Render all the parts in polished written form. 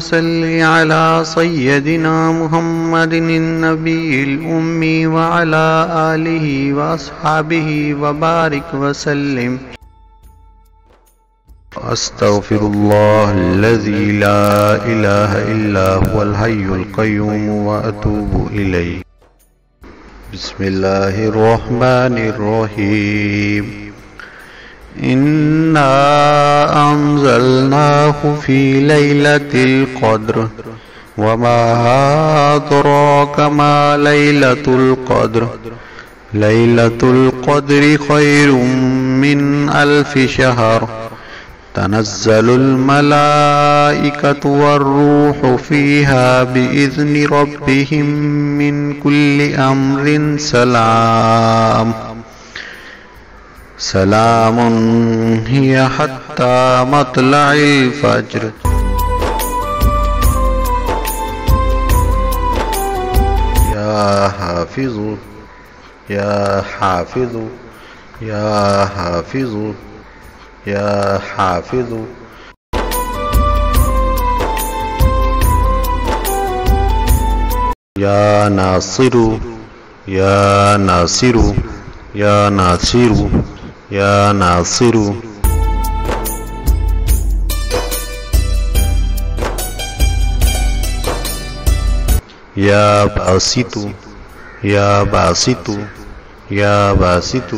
وصل على سيدنا محمد النبي الأمي وعلى آله وأصحابه وبارك وسلم. أستغفر الله الذي لا إله إلا هو الحي القيوم وأتوب إليه. بسم الله الرحمن الرحيم. إنا أنزلناه في ليلة القدر وما أدراك ما ليلة القدر. ليلة القدر خير من 1000 شهر. تنزل الملائكة والروح فيها بإذن ربهم من كل أمر سلام. سلام هي حتى مطلع الفجر. يا حافظ يا حافظ يا حافظ يا حافظ. يا ناصر يا ناصر يا ناصر يا ناصر. يا باسط يا باسط يا باسط.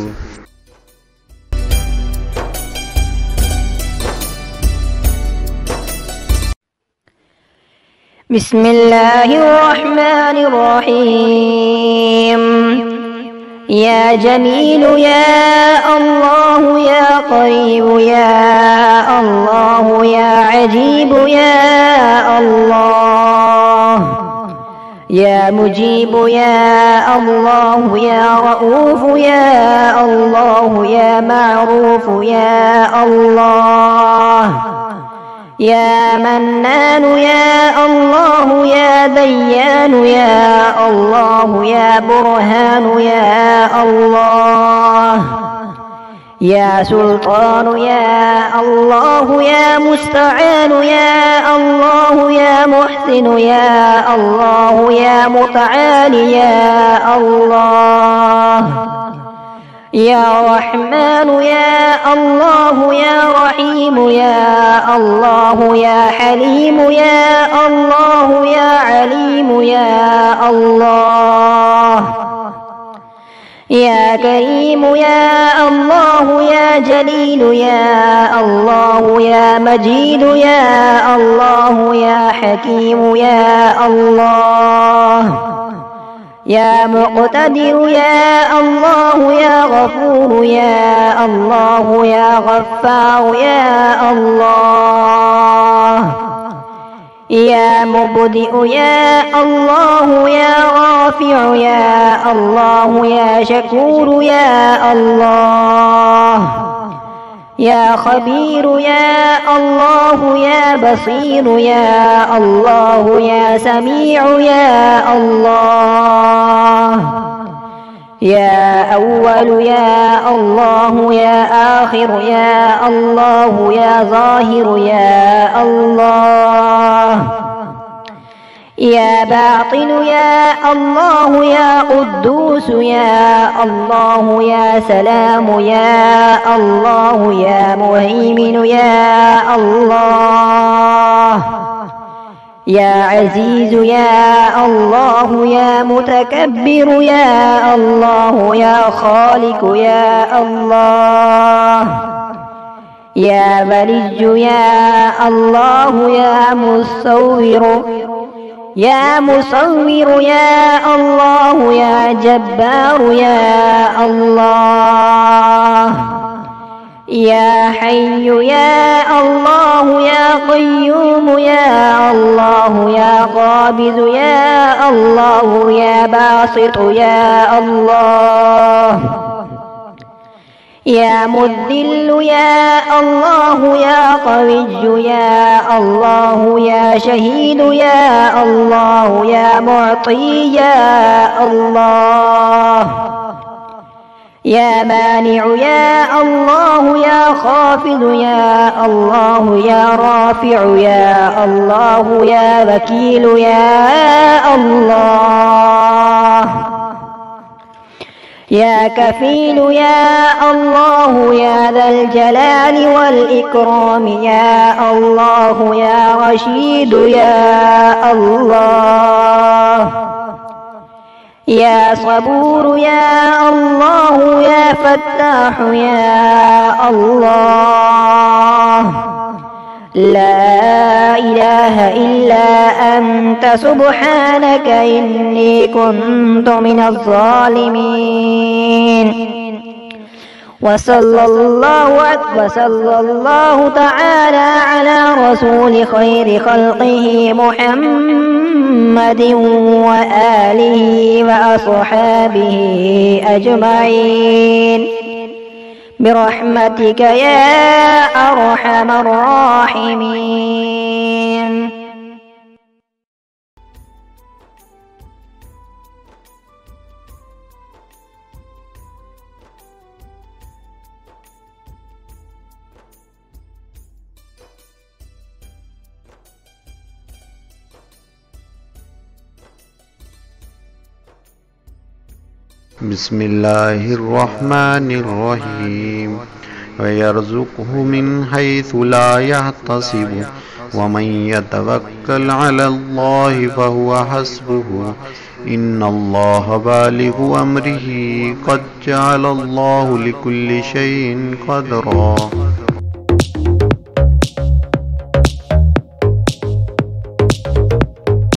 بسم الله الرحمن الرحيم. يا جميل يا الله يا قريب يا الله يا عجيب يا الله. يا مجيب يا الله يا رؤوف يا الله يا معروف يا الله. يا منان يا الله يا ديان يا الله يا برهان يا الله. يا سلطان يا الله يا مستعان يا الله يا محسن يا الله يا متعالي يا الله. يا رحمن يا الله يا رحيم يا الله يا حليم يا الله يا عليم يا الله. يا كريم يا الله يا جليل يا الله يا مجيد يا الله يا حكيم يا الله. يا مقتدر يا الله يا غفور يا الله يا غفار يا الله. يا مبدئ يا الله يا رافع يا الله يا شكور يا الله. يا خبير يا الله يا بصير يا الله يا سميع يا الله. يا أول يا الله يا آخر يا الله يا ظاهر يا الله. يا باطن يا الله يا قدوس يا الله يا سلام يا الله يا مهيمن يا الله. يا عزيز يا الله يا متكبر يا الله يا خالق يا الله. يا ولي يا الله يا مصور يا مصور يا الله يا جبار يا الله. يا حي يا الله يا قيوم يا الله يا قابض يا الله يا باسط يا الله. يا مذل يا الله يا قوي يا الله يا شهيد يا الله يا معطي يا الله. يا مانع يا الله يا خافض يا الله يا رافع يا الله يا وكيل يا الله يا كفيل يا الله يا ذا الجلال والإكرام يا الله يا رشيد يا الله يا صبور يا الله يا فتاح يا الله لا إله إلا أنت سبحانك إني كنت من الظالمين. وصلى الله تعالى على رسول خير خلقه محمد وآله وأصحابه أجمعين برحمتك يا أرحم الراحمين. بسم الله الرحمن الرحيم. ويرزقه من حيث لا يحتسب ومن يتوكل على الله فهو حسبه إن الله بالغ أمره قد جعل الله لكل شيء قدرا.